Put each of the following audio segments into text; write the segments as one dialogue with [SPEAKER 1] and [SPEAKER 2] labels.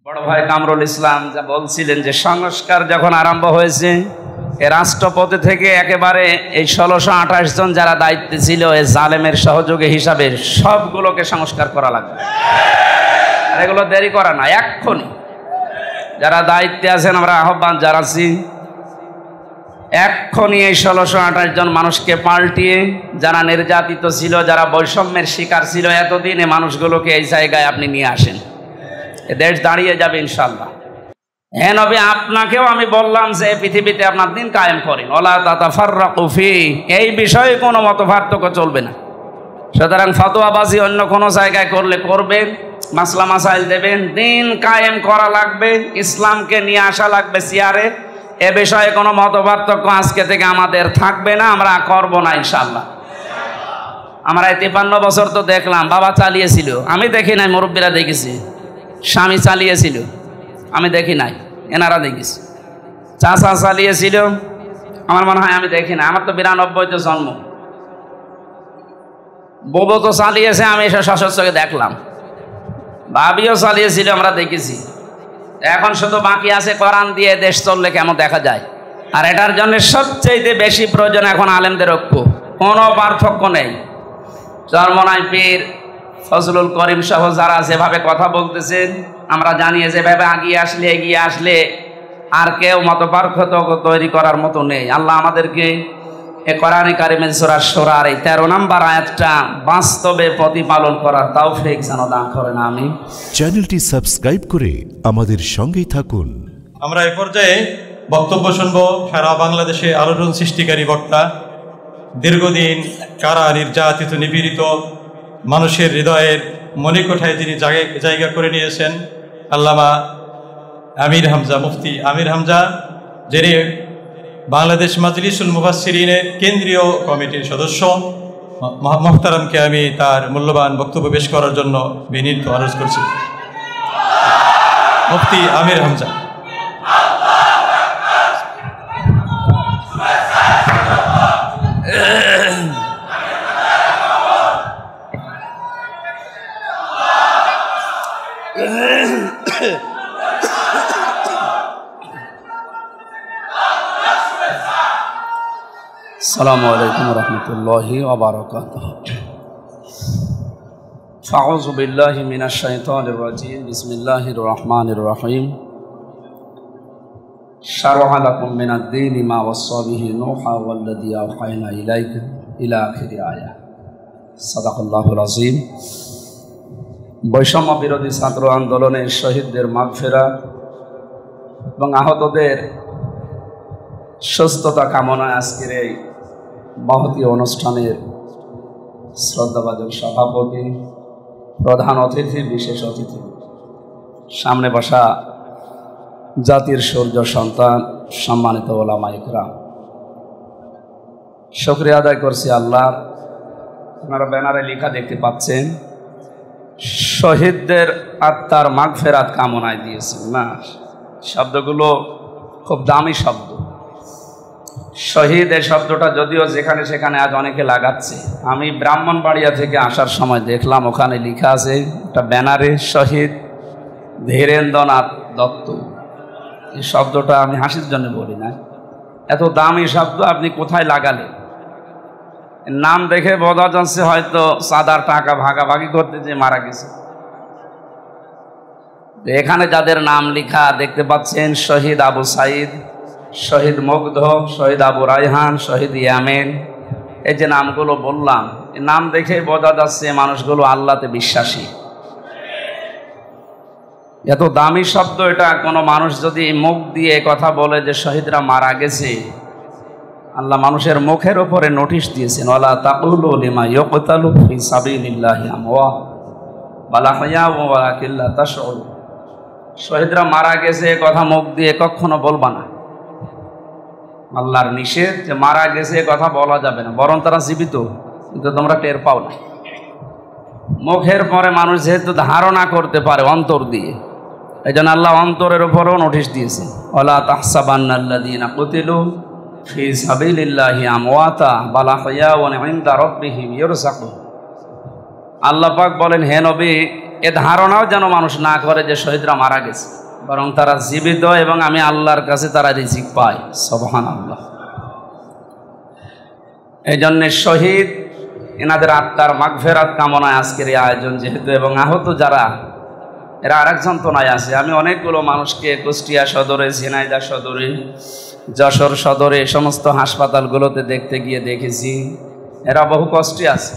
[SPEAKER 1] বড় ভাই কামরুল ইসলাম যা বলছিলেন যে সংস্কার যখন আরম্ভ হয়েছে এ রাষ্ট্রপতি থেকে একেবারে এই ১৬২৮ জন যারা দায়িত্বে ছিল এই জালেমের সহযোগী হিসাবে সবগুলোকে সংস্কার করা লাগবে। আর এগুলো দেরি করা না, এক্ষুনি যারা দায়িত্বে আছেন আমরা আহ্বান জানাচ্ছি এক্ষুনি এই ১৬২৮ জন মানুষকে পাল্টিয়ে, যারা নির্যাতিত ছিল, যারা বৈষম্যের শিকার ছিল এতদিন, এই মানুষগুলোকে এই জায়গায় আপনি নিয়ে আসেন। এ দেশ দাঁড়িয়ে যাবে ইনশাল্লাহ। হ্যাঁ নবী, আপনাকেও আমি বললাম যে পৃথিবীতে আপনার দিন কায়েম করেন, ওয়ালা তাতাফাররাকু ফি, এই বিষয়ে কোনো মতপার্থক্য চলবে না। সুতরাং ফতোয়াবাজি অন্য কোনো জায়গায় করলে করবেন, মাসলা মাসাইল দেবেন, দিন কায়েম করা লাগবে, ইসলামকে নিয়ে আসা লাগবে চেয়ারে। এ বিষয়ে কোনো মতপার্থক্য আজকে থেকে আমাদের থাকবে না, আমরা করব না ইনশাল্লাহ। আমরা ৫৩ বছর তো দেখলাম, বাবা চালিয়েছিল, আমি দেখি নাই, মুরব্বীরা দেখেছি। স্বামী চালিয়েছিল, আমি দেখি নাই, এনারা দেখেছি। চাচা চালিয়েছিল, আমার মনে হয় আমি দেখি না, আমার তো ৯২তে জন্ম। বউ তো চালিয়েছে, আমি এসে সশস্ত্রকে দেখলাম। ভাবিও চালিয়েছিল, আমরা দেখেছি। এখন শুধু বাকি আছে কোরআন দিয়ে দেশ চললে কেমন দেখা যায়। আর এটার জন্য সবচেয়ে বেশি প্রয়োজন এখন আলেমদের ঐক্য, কোনো পার্থক্য নেই। চরমনাই পীর ফজলুল করিম সহ যারা যেভাবে কথা বলতেছেন, আমরা জানি যেভাবে এগিয়ে আসলে আর কেউ মতপার্থক্য তৈরি করার মতো নেই। আল্লাহ আমাদেরকে এ কোরআনে কারিমের সূরা শূরার এই ১৩ নম্বর আয়াতটা বাস্তবে প্রতিপালন করার তৌফিক যেন দান করেন, আমিন।
[SPEAKER 2] চ্যানেলটি সাবস্ক্রাইব করে আমাদের সঙ্গেই থাকুন।
[SPEAKER 3] আমরা এই পর্যায়ে বক্তব্য শুনবো সারা বাংলাদেশে আলোড়ন সৃষ্টিকারী বক্তা, দীর্ঘদিন কারা নির্যাতিত নিপীড়িত মানুষের হৃদয়ের মণিকোঠায় যিনি জায়গা করে নিয়েছেন, আল্লামা আমির হামজা, মুফতি আমির হামজা, যিনি বাংলাদেশ মাজলিসুল মুফাসসিরিনের কেন্দ্রীয় কমিটির সদস্য। মুহতারামকে আমি তার মূল্যবান বক্তব্য পেশ করার জন্য বিনীত অনুরোধ করছি। মুফতি আমির হামজা।
[SPEAKER 1] আসসালামু আলাইকুম ওয়া রাহমাতুল্লাহি ওয়া বারাকাতুহু। আউযু বিল্লাহি মিনাশ শাইতানির রাজীম। বিসমিল্লাহির রহমানির রহিম। শারআ লাকুম মিনাদ দীনি মা ওয়াসসা বিহি নূহা ওয়াল্লাযী আওহায়না ইলাইকা ইলা আখিরি আয়া। সাদাকাল্লাহুল আযীম। বৈষম্য বিরোধী ছাত্র আন্দোলনের শহীদদের মাগফিরাত এবং আহতদের সুস্থতা কামনায় আজকের এই মহতী অনুষ্ঠানের শ্রদ্ধাভাজন সভাপতি, প্রধান অতিথি, বিশেষ অতিথি, সামনে বসা জাতির সূর্য সন্তান, সম্মানিত ওলামা ইকরাম, শুকরিয়া আদায় করছি আল্লাহর। আপনারা ব্যানারে লেখা দেখতে পাচ্ছেন, শহীদদের আত্মার মাগফিরাত কামনায় দিয়েছেন না। শব্দগুলো খুব দামি শব্দ। শহীদ এই শব্দটা যদিও যেখানে সেখানে আজ অনেকে লাগাচ্ছে, আমি ব্রাহ্মণবাড়িয়া থেকে আসার সময় দেখলাম ওখানে লেখা আছে একটা ব্যানারে, শহীদ ধীরেন্দ্রনাথ দত্ত। এই শব্দটা আমি হাসির জন্য বলি না, এত দামি শব্দ আপনি কোথায় লাগালেন? নাম দেখে বোঝা যাচ্ছে হয়তো চাঁদার টাকা ভাগাভাগি করতে যে মারা গেছে। এখানে যাদের নাম লেখা দেখতে পাচ্ছেন, শহীদ আবু সাইদ, শহীদ মুগ্ধ, শহীদ আবু রায়হান, শহীদ ইয়ামেন, এই যে নামগুলো বললাম, এই নাম দেখে বোঝা যাচ্ছে মানুষগুলো আল্লাহতে বিশ্বাসী। এত দামি শব্দ এটা, কোনো মানুষ যদি মুখ দিয়ে কথা বলে যে শহীদরা মারা গেছে, আল্লাহ মানুষের মুখের উপরে নোটিশ দিয়েছেন, ওয়ালা তাকুলু লিমা ইউকতালু ফি সাবিলিল্লাহি আমওয়াত বাল আহইয়াউ ওয়ালাকিন লা তাশউরুন। শহীদরা মারা গেছে কথা মুখ দিয়ে কখনো বলবা না। আল্লাহর নিষেধ যে মারা গেছে কথা বলা যাবে না, বরং তারা জীবিত, কিন্তু তোমরা টের পাও না। মুখের পরে মানুষ যেহেতু ধারণা করতে পারে অন্তর দিয়ে, এই জন্য আল্লাহ অন্তরের উপরেও নোটিশ দিয়েছে, ওয়ালা তাহসাবান্নাল্লাযীনা কুতিলু ফি সাবিলিল্লাহি আমওয়াতা বাল আহইয়াউ ইনদা রাব্বিহিম ইরযাকুন। আল্লাহ পাক বলেন, হে নবী, এ ধারণাও যেন মানুষ না করে যে শহীদরা মারা গেছে, বরং তারা জীবিত এবং আমি আল্লাহর কাছে তারা রিজিক পায়। সুবহানাল্লাহ। এই জন্য শহীদ এনাদের আত্মার মাগফিরাত কামনায় আজকের এই আয়োজন যেহেতু, এবং আহত যারা এরা আরেক যন্ত্রণায় আছে। আমি অনেকগুলো মানুষকে কুষ্টিয়া সদরে, ঝিনাইদহ সদরে, যশোর সদরে এই সমস্ত হাসপাতালগুলোতে দেখতে গিয়ে দেখেছি এরা বহু কষ্টে আছে,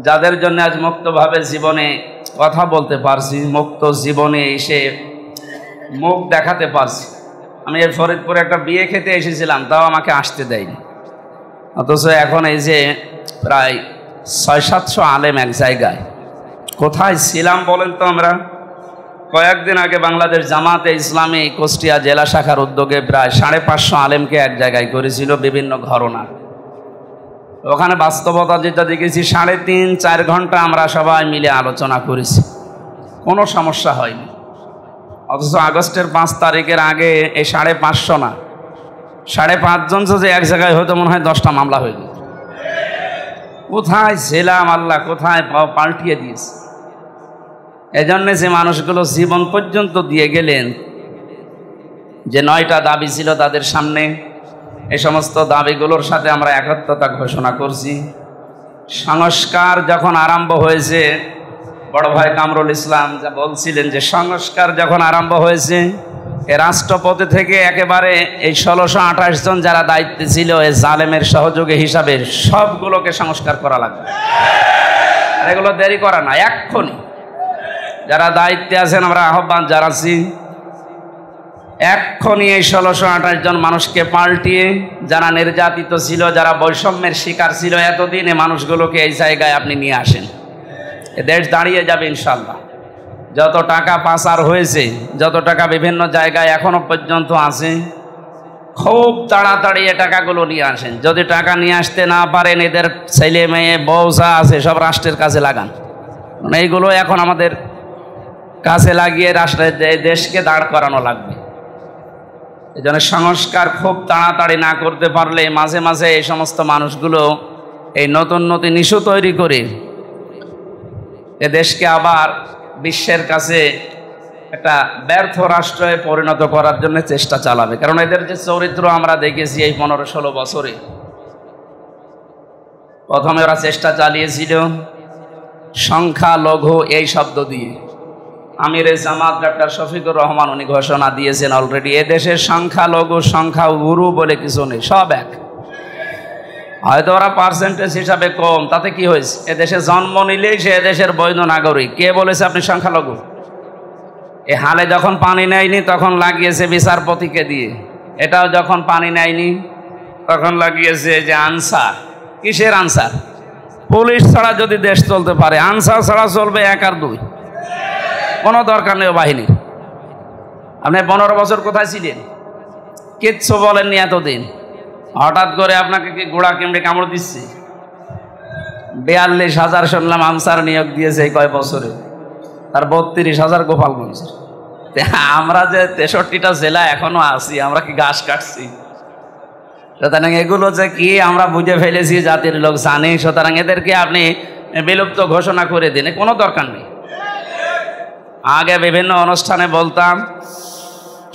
[SPEAKER 1] যাদের জন্য আজ মুক্তভাবে জীবনে কথা বলতে পারছি, মুক্ত জীবনে এসে মুখ দেখাতে পারছি। আমি এই ফরিদপুরে একটা বিয়ে খেতে এসেছিলাম, তাও আমাকে আসতে দেয়নি, অথচ এখন এই যে প্রায় 600-700 আলেম এক জায়গায়। কোথায় ছিলাম বলেন তো? আমরা কয়েকদিন আগে বাংলাদেশ জামাতে ইসলামী কুষ্টিয়া জেলা শাখার উদ্যোগে প্রায় 550 আলেমকে এক জায়গায় করেছিল বিভিন্ন ঘটনা। ওখানে বাস্তবতা যেটা দেখেছি, 3.5-4 ঘন্টা আমরা সবাই মিলে আলোচনা করেছি, কোনো সমস্যা হয়নি। অথচ আগস্টের 5 তারিখের আগে এই 550 না, 5.5 জন যদি এক জায়গায় হয়তো মনে হয় 10টা মামলা হয়ে যেত। কোথায় ছিলাম আল্লাহ, কোথায় পাল্টিয়ে দিয়েছে। এজন্য যে মানুষগুলো জীবন পর্যন্ত দিয়ে গেলেন, যে 9টা দাবি ছিল তাদের সামনে, এই সমস্ত দাবিগুলোর সাথে আমরা একত্রতা ঘোষণা করছি। সংস্কার যখন আরম্ভ হয়েছে, বড় ভাই কামরুল ইসলাম যা বলছিলেন যে সংস্কার যখন আরম্ভ হয়েছে, এ রাষ্ট্রপতি থেকে একেবারে এই 1628 জন যারা দায়িত্বে ছিল এই জালেমের সহযোগী হিসাবে সবগুলোকে সংস্কার করা লাগবে। এগুলো দেরি করা না, এক্ষুনি যারা দায়িত্বে আছেন আমরা আহ্বান জানাচ্ছি, এক্ষুনি এই 1628 জন মানুষকে পাল্টিয়ে, যারা নির্যাতিত ছিল, যারা বৈষম্যের শিকার ছিল এতদিন, এই মানুষগুলোকে এই জায়গায় আপনি নিয়ে আসেন। এ দেশ দাঁড়িয়ে যাবে ইনশাল্লাহ। যত টাকা পাচার হয়েছে, যত টাকা বিভিন্ন জায়গায় এখনো পর্যন্ত আছে, খুব তাড়াতাড়ি এ টাকাগুলো নিয়ে আসেন। যদি টাকা নিয়ে আসতে না পারেন, এদের ছেলে মেয়ে বউ যা আছে সব রাষ্ট্রের কাছে লাগান। এইগুলো এখন আমাদের কাছে লাগিয়ে রাষ্ট্রের দেশকে দাঁড় করানো লাগবে। এই জন্য সংস্কার খুব তাড়াতাড়ি না করতে পারলে মাঝে মাঝে এই সমস্ত মানুষগুলো এই নতুন নতুন ইস্যু তৈরি করে এ দেশকে আবার বিশ্বের কাছে একটা ব্যর্থ রাষ্ট্রে পরিণত করার জন্য চেষ্টা চালাবে। কারণ এদের যে চরিত্র আমরা দেখেছি এই 15-16 বছরে, প্রথমে ওরা চেষ্টা চালিয়েছিল সংখ্যালঘু এই শব্দ দিয়ে। আমিরে জামাত ডক্টর শফিকুর রহমান উনি ঘোষণা দিয়েছেন অলরেডি, এদেশের সংখ্যালঘু সংখ্যাগুরু বলে কিছু নেই, সব এক। হয়তো ওরা পার্সেন্টেজ হিসাবে কম, তাতে কি হয়েছে? এদেশে জন্ম নিলেই সে এদেশের বৈধ নাগরিক। কে বলেছে আপনি সংখ্যালঘু? এ হালে যখন পানি নেয়নি তখন লাগিয়েছে বিচারপতিকে দিয়ে, এটাও যখন পানি নেয়নি তখন লাগিয়েছে যে আনসার। কিসের আনসার? পুলিশ ছাড়া যদি দেশ চলতে পারে, আনসার ছাড়া চলবে 1 আর 2, কোনো দরকার নেই বাহিনীর। আপনি 15 বছর কোথায় ছিলেন? কিচ্ছু বলেননি এতদিন। হঠাৎ করে আপনাকে কি গোড়া কেমড়ে কামড় দিচ্ছে? 42,000 শুনলাম আনসার নিয়োগ দিয়েছে এই কয় বছরে, তার 32,000 গোপালগঞ্জের। আমরা যে 63টা জেলা এখনো আছি, আমরা কি ঘাস কাটছি? সুতরাং এগুলো যে কি আমরা বুঝে ফেলেছি, জাতির লোক জানে। সুতরাং এদেরকে আপনি বিলুপ্ত ঘোষণা করে দিন, কোনো দরকার নেই। আগে বিভিন্ন অনুষ্ঠানে বলতাম,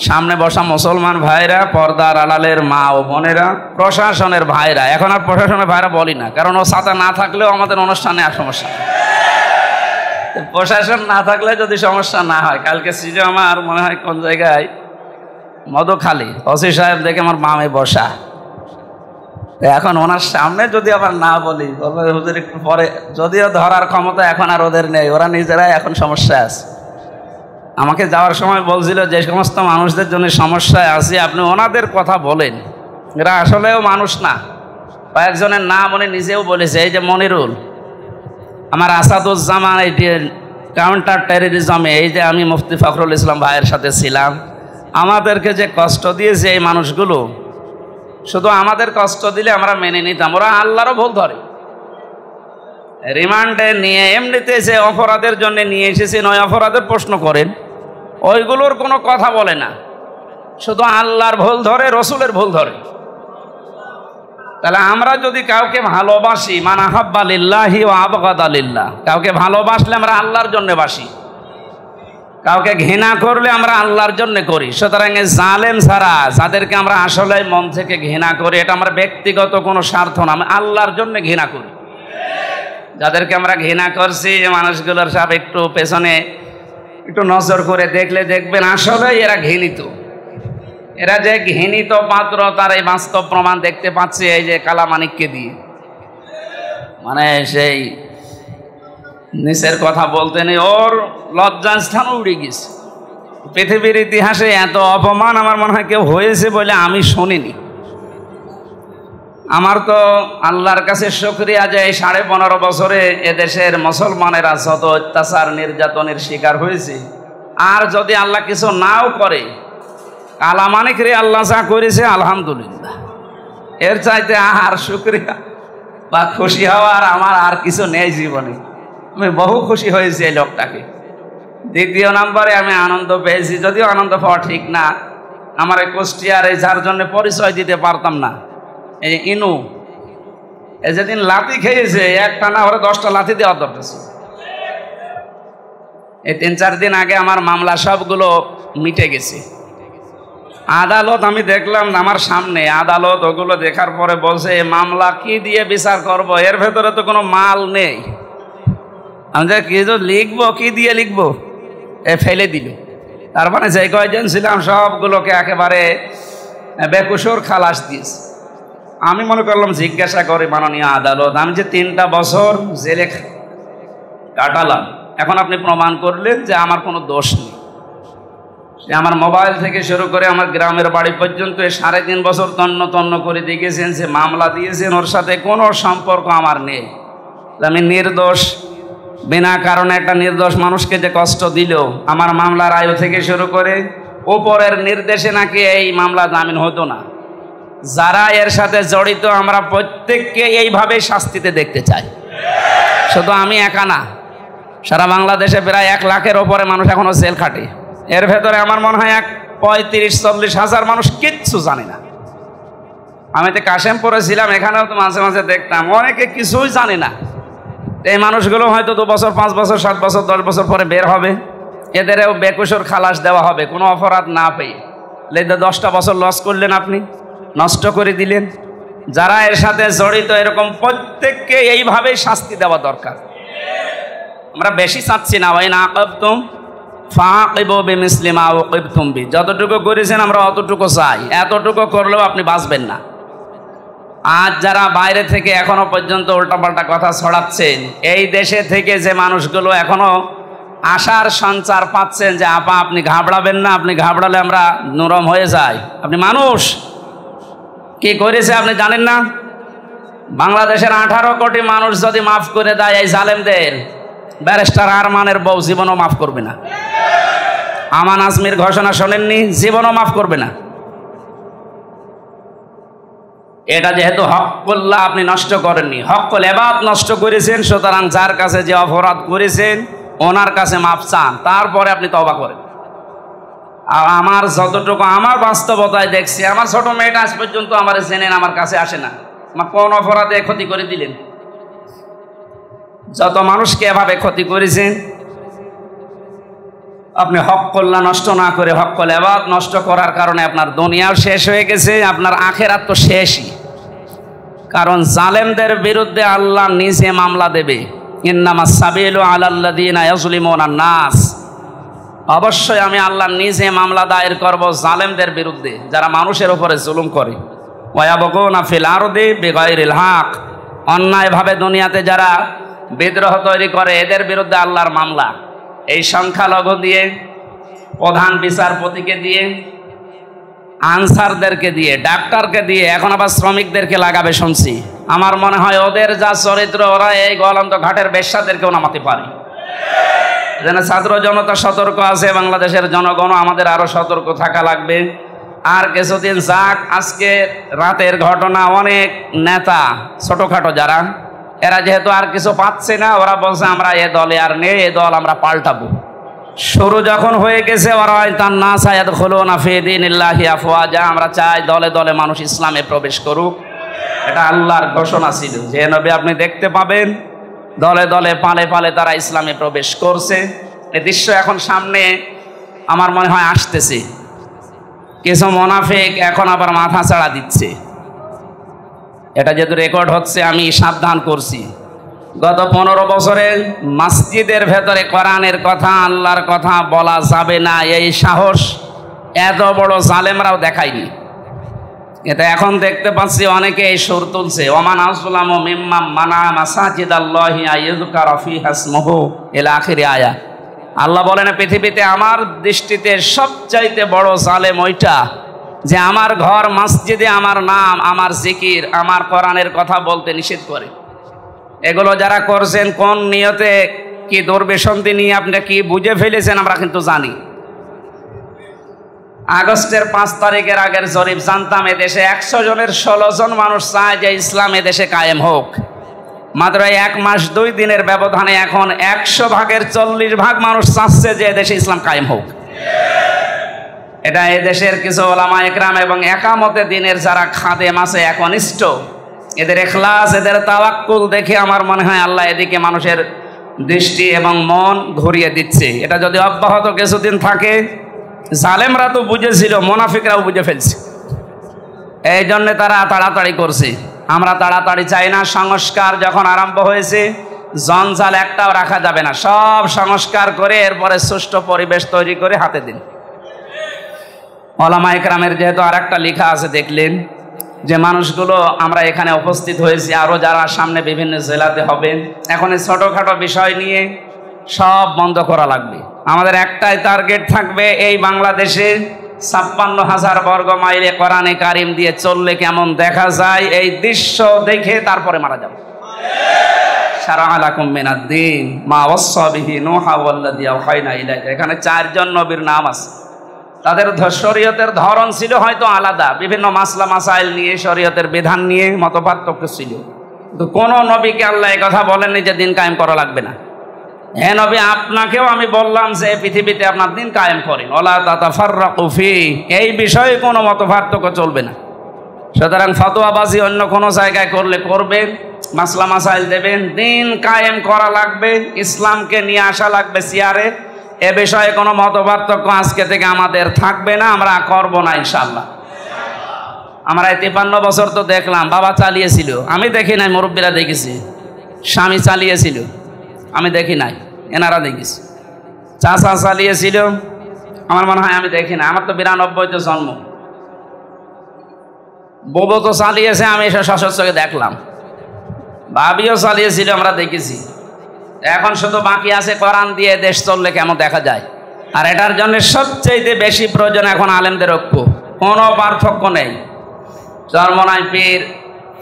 [SPEAKER 1] সামনে বসা মুসলমান ভাইরা, পর্দার আড়ালের মা ও বোনেরা, প্রশাসনের ভাইরা। এখন আর প্রশাসনের ভাইরা বলি না, কারণ ও ছাতা না থাকলেও আমাদের অনুষ্ঠানে আর সমস্যা। প্রশাসন না থাকলে যদি সমস্যা না হয়, কালকে ছিল আমার মনে হয় কোন জায়গায় মধুখালী, ওসি সাহেব দেখে আমার বামে বসা। এখন ওনার সামনে যদি আবার না বলি, বলবে হুজুর একটু পরে, যদিও ধরার ক্ষমতা এখন আর ওদের নেই, ওরা নিজেরাই এখন সমস্যা আছে। আমাকে যাওয়ার সময় বলছিল যে সমস্ত মানুষদের জন্য সমস্যায় আছে আপনি ওনাদের কথা বলেন, এরা আসলেও মানুষ না। কয়েকজনের নাম উনি নিজেও বলেছে, এই যে মনিরুল, আমার আসাদুজ্জামান, এই কাউন্টার টেররিজমে, এই যে আমি মুফতি ফখরুল ইসলাম ভাইয়ের সাথে ছিলাম, আমাদেরকে যে কষ্ট দিয়েছে এই মানুষগুলো, শুধু আমাদের কষ্ট দিলে আমরা মেনে নিতাম, ওরা আল্লাহরও ভুল ধরে। রিমান্ডে নিয়ে এমনিতে যে অপরাধের জন্য নিয়ে এসেছেন, ওই অপরাধের প্রশ্ন করেন, ওইগুলোর কোনো কথা বলে না, শুধু আল্লাহর ভুল ধরে, রসুলের ভুল ধরে। তাহলে আমরা যদি কাউকে ভালোবাসি, মান আহাব্বা লিল্লাহি ওয়া আবগাদা লিল্লাহ, কাউকে ভালোবাসলে আমরা আল্লাহর জন্য বাসি, কাউকে ঘৃণা করলে আমরা আল্লাহর জন্য করি। সুতরাং জালেম ছাড়া যাদেরকে আমরা আসলে মন থেকে ঘৃণা করি, এটা আমরা ব্যক্তিগত কোনো স্বার্থ না, আমি আল্লাহর জন্য ঘৃণা করি। যাদেরকে আমরা ঘৃণা করছি মানুষগুলোর সব একটু পেছনে একটু নজর করে দেখলে দেখবেন আসলে এরা ঘৃণিত। এরা যে ঘৃণিত পাত্র তার এই বাস্তব প্রমাণ দেখতে পাচ্ছি এই যে কালামানিককে দিয়ে। মানে সেই নিচের কথা বলতে নেই, ওর লজ্জাস্থান উড়ে গেছে। পৃথিবীর ইতিহাসে এত অপমান আমার মনে হয় কেউ হয়েছে বলে আমি শুনিনি। আমার তো আল্লাহর কাছে শুকরিয়া যে এই 15.5 বছরে এদেশের মুসলমানেরা যত অত্যাচার নির্যাতনের শিকার হয়েছে, আর যদি আল্লাহ কিছু নাও করে, কালামানিক রে আল্লাহ যা করেছে আলহামদুলিল্লাহ, এর চাইতে আর শুকরিয়া বা খুশি হওয়ার আমার আর কিছু নেই জীবনে। আমি বহু খুশি হয়েছি এই লোকটাকে। দ্বিতীয় নম্বরে আমি আনন্দ পেয়েছি, যদিও আনন্দ পাওয়া ঠিক না, আমার এই কুষ্টিয়ার এই যার জন্য পরিচয় দিতে পারতাম না, এই ইনু, এই যেদিন লাথি খেয়েছে একটা না ওরা 10টা লাথি দেওয়ার দরকার ছিল। এই 3-4 দিন আগে আমার মামলা সবগুলো মিটে গেছে। আদালত আমি দেখলাম আমার সামনে, আদালত ওগুলো দেখার পরে বলছে এই মামলা কি দিয়ে বিচার করব, এর ভেতরে তো কোনো মাল নেই। আমি যে কি লিখবো, কি দিয়ে লিখবো, এ ফেলে দিল। তার মানে যে কয়জন ছিলাম সবগুলোকে একেবারে বেকুসুর খালাস দিয়েছে। আমি মনে করলাম জিজ্ঞাসা করে মাননীয় আদালত, আমি যে 3টা বছর জেলে কাটালাম, এখন আপনি প্রমাণ করলেন যে আমার কোনো দোষ নেই। সে আমার মোবাইল থেকে শুরু করে আমার গ্রামের বাড়ি পর্যন্ত 3.5 বছর তন্ন তন্ন করে দেখেছেন, যে মামলা দিয়েছেন ওর সাথে কোনো সম্পর্ক আমার নেই, আমি নির্দোষ। বিনা কারণে একটা নির্দোষ মানুষকে যে কষ্ট দিল, আমার মামলার আয়ু থেকে শুরু করে উপরের নির্দেশে নাকি এই মামলা জামিন হতো না। যারা এর সাথে জড়িত আমরা প্রত্যেককে এইভাবে শাস্তিতে দেখতে চাই, শুধু আমি একা না, সারা বাংলাদেশে প্রায় 1 লাখের ওপরে মানুষ এখনো জেল খাটে। এর ভেতরে আমার মনে হয় 35-40 হাজার মানুষ কিচ্ছু জানে না। আমি তো কাশেমপুরে ছিলাম, এখানেও তো মাঝে মাঝে দেখতাম অনেকে কিছুই জানে না। এই মানুষগুলো হয়তো 2 বছর, 5 বছর, 7 বছর, 10 বছর পরে বের হবে, এদেরও বেকুসুর খালাস দেওয়া হবে কোনো অপরাধ না পেয়ে। 10টা বছর লস করলেন আপনি, নষ্ট করে দিলেন। যারা এর সাথে জড়িত এরকম প্রত্যেককে এইভাবেই শাস্তি দেওয়া দরকার। আমরা বেশি চাচ্ছি না, ওয়াইন আকাবতুম ফাআকিবু বিমিসলি মা উকিবতুম বি, যতটুকু করেছেন আমরা অতটুকু চাই, এতটুকু করলেও আপনি বাঁচবেন না। আজ যারা বাইরে থেকে এখনো পর্যন্ত উল্টাপাল্টা কথা ছড়াচ্ছেন, এই দেশে থেকে যে মানুষগুলো এখনো আশার সঞ্চার পাচ্ছেন যে আপা আপনি ঘাবড়াবেন না, আপনি ঘাবড়ালে আমরা নরম হয়ে যাই, আপনি মানুষ, কি করেছে আপনি জানেন না? বাংলাদেশের 18 কোটি মানুষ যদি মাফ করে দেয় এই জালেমদের, ব্যারিস্টার আরমানের বউ জীবনও মাফ করবে না। আমান আজমির ঘোষণা শোনেননি? জীবনও মাফ করবে না। এটা যেহেতু হকুল্লাহ আপনি নষ্ট করেননি, হকুল ইবাদ নষ্ট করেছেন, সুতরাং যার কাছে যে অপরাধ করেছেন ওনার কাছে মাফ চান, তারপরে আপনি তওবা করেন। আর আমার যতটুকু আমার বাস্তবতায় দেখছি, আমার ছোট মেয়েটা আজ পর্যন্ত আমার জেনেন আমার কাছে আসে না, আমার কোন অপরাধে ক্ষতি করে দিলেন। যত মানুষকে এভাবে ক্ষতি করেছেন, আপনি হকুল্লাহ নষ্ট না করে হকুল ইবাদ নষ্ট করার কারণে আপনার দুনিয়াও শেষ হয়ে গেছে, আপনার আখিরাত তো শেষই। কারণ জালেমদের বিরুদ্ধে আল্লাহ নিজে মামলা দেবে, ইন্নামাস সাবিলু আলাল্লাযিনা ইয়াজলিমুনান নাস, অবশ্যই আমি আল্লাহ নিজে মামলা দায়ের করব জালেমদের বিরুদ্ধে, যারা মানুষের উপরে জুলুম করে। ওয়ায়াবগুনা ফিল আরদি বিগাইরিল হক, অন্যায়ভাবে দুনিয়াতে যারা বিদ্রোহ তৈরি করে এদের বিরুদ্ধে আল্লাহর মামলা। এই সংখ্যালঘু দিয়ে, প্রধান বিচারপতিকে দিয়ে, আনসারদেরকে দিয়ে, ডাক্তারকে দিয়ে, এখন আবার শ্রমিকদেরকে লাগাবে শুনছি। আমার মনে হয় ওদের যা চরিত্র, ওরা এই গোয়ালন্দ ঘাটের বেশ্যাদেরকেও নামাতে পারে। যেন ছাত্র জনতা সতর্ক আছে, বাংলাদেশের জনগণ আমাদের আরো সতর্ক থাকা লাগবে। আর কিছুদিন যাক, আজকে রাতের ঘটনা, অনেক নেতা ছোটখাটো যারা, এরা যেহেতু আর কিছু পাচ্ছে না, ওরা বলছে আমরা এ দলে আর নেই, এ দল আমরা পাল্টাবো। শুরু যখন হয়ে গেছে, ওরা তার না সায়াদ খুলুনা ফি দীনিল্লাহি আফওয়াজা, আমরা চাই দলে দলে মানুষ ইসলামে প্রবেশ করুক। এটা আল্লাহর ঘোষণা ছিল যে নবী আপনি দেখতে পাবেন দলে দলে পালে পালে তারা ইসলামে প্রবেশ করছে। এই দৃশ্য এখন সামনে আমার মনে হয় আসতেছে। কিছু মুনাফিক এখন আবার মাথা চাড়া দিচ্ছে। এটা যেহেতু রেকর্ড হচ্ছে আমি সাবধান করছি। গত 15 বছরে মসজিদের ভেতরে কোরআনের কথা আল্লাহর কথা বলা যাবে না এই সাহস এত বড় জালেমরাও দেখায়নি। এটা এখন দেখতে পাচ্ছি অনেকে এই সুর তুলছে, ওমান আসলামু মিম্মাম মানা মাসাজিদাল্লাহি আইয়ুযকারা ফিহা ইসমুহু ইলা আখির আয়া। আল্লাহ বলেন পৃথিবীতে আমার দৃষ্টিতে সবচাইতে বড় জালেম ওইটা যে আমার ঘর মসজিদে আমার নাম, আমার জিকির, আমার কোরআনের কথা বলতে নিষেধ করে। এগুলো যারা করছেন কোন নিয়তে, কি দুর্বিসন্ধি নিয়ে আপনি কি বুঝে ফেলেছেন আমরা কিন্তু জানি। আগস্টের 5 তারিখের আগের জরিপ জানতাম এদেশে 100 জনের 16 জন মানুষ চায় যে ইসলাম এদেশে কায়েম হোক। মাত্র 1 মাস 2 দিনের ব্যবধানে এখন 100 ভাগের 40 ভাগ মানুষ চাচ্ছে যে এদেশে ইসলাম কায়েম হোক। এটা এদেশের কিছু ওলামা একরাম এবং একামতে দিনের যারা খাদেম আছে একনিষ্ঠ, এদের ইখলাস, এদের তাওয়াক্কুল দেখে আমার মনে হয় আল্লাহ এদিকে মানুষের দৃষ্টি এবং মন ঘুরিয়ে দিচ্ছে। এটা যদি অব্যাহত কিছুদিন থাকে, জালেমরা তো বুঝেছিল, মুনাফিকরাও বুঝে ফেলছে, এই জন্য তারা তাড়াতাড়ি করছে। আমরা তাড়াতাড়ি চাই না। সংস্কার যখন আরম্ভ হয়েছে জঞ্জাল একটাও রাখা যাবে না, সব সংস্কার করে এরপরে সুষ্ঠু পরিবেশ তৈরি করে হাতে দিন। ওলামা ইকরামের যেহেতু আর একটা লেখা আছে দেখলেন যে মানুষগুলো আমরা এখানে উপস্থিত হয়েছি, আরও যারা সামনে বিভিন্ন জেলাতে হবেন, এখন এই ছোটোখাটো বিষয় নিয়ে সব বন্ধ করা লাগবে। আমাদের একটাই টার্গেট থাকবে, এই বাংলাদেশে 56,000 বর্গ মাইলে কোরআনে কারিম দিয়ে চললে কেমন দেখা যায় এই দৃশ্য দেখে তারপরে মারা যাবে। শারা'a লাকুম মিনাদ-দীন মা ওয়াসসা বিহি নূহা ওয়াল্লাযী আওহায়না ইলাইকা। এখানে 4 জন নবীর নাম আছে। তাদের শরীয়তের ধরন ছিল হয়তো আলাদা, বিভিন্ন মাসলা মাসাইল নিয়ে, শরীয়তের বিধান নিয়ে মতপার্থক্য ছিল, কিন্তু কোন নবীকে আল্লাহ এই কথা বলেননি যে দিন কায়েম করা লাগবে না। হে নবী, আপনাকেও আমি বললাম যে পৃথিবীতে আপনার দিন কায়েম করেন, ওয়ালা তাতাফাররাকু ফি, এই বিষয়ে কোনো মতপার্থক্য চলবে না। সুতরাং ফতোয়াবাজি অন্য কোনো জায়গায় করলে করবেন, মাসলা মাসাইল দেবেন, দিন কায়েম করা লাগবে, ইসলামকে নিয়ে আসা লাগবে চেয়ারে। এ বিষয়ে কোনো মতপার্থক্য আজকে থেকে আমাদের থাকবে না, আমরা করব না ইনশাআল্লাহ। আমরা 53 বছর তো দেখলাম, বাবা চালিয়েছিল, আমি দেখি নাই, মুরব্বীরা দেখেছি। স্বামী চালিয়েছিল, আমি দেখি নাই, এনারা দেখেছি। চাচা চালিয়েছিল, আমার মনে হয় আমি দেখি না, আমার তো 92-তে জন্ম। বউ তো চালিয়েছে, আমি এসে সশস্ত্রকে দেখলাম। ভাবিও চালিয়েছিল, আমরা দেখেছি। এখন শুধু বাকি আছে কোরআন দিয়ে দেশ চললে কেমন দেখা যায়। আর এটার জন্য সবচেয়ে বেশি প্রয়োজন এখন আলেমদের ঐক্য, কোনো পার্থক্য নেই। চরমনাই পীর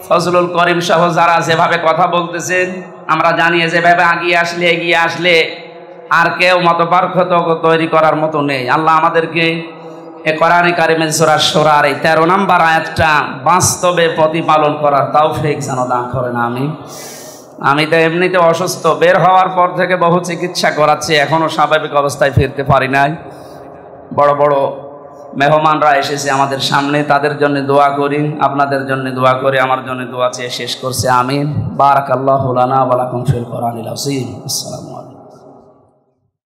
[SPEAKER 1] ফজলুল করিম সহ যারা যেভাবে কথা বলতেছেন, আমরা জানি যেভাবে এগিয়ে আসলে আর কেউ মতপার্থক্য তৈরি করার মতো নেই। আল্লাহ আমাদেরকে এ কোরআনে কারিমের সূরা শূরার এই 13 নম্বর আয়াতটা বাস্তবে প্রতিপালন করার তৌফিক যেন দান করেন। আমি তো এমনিতে অসুস্থ, বের হওয়ার পর থেকে বহু চিকিৎসা করাচ্ছি, এখনও স্বাভাবিক অবস্থায় ফিরতে পারি নাই। বড় বড় মেহমানরা এসেছে আমাদের সামনে, তাদের জন্য দোয়া করি, আপনাদের জন্য দোয়া করি, আমার জন্য দোয়া চেয়ে শেষ করছে। আমিন। বারাকাল্লাহু লানা ওয়া লাকুম ফিল কোরআনিল আযীম। আসসালামু আলাইকুম।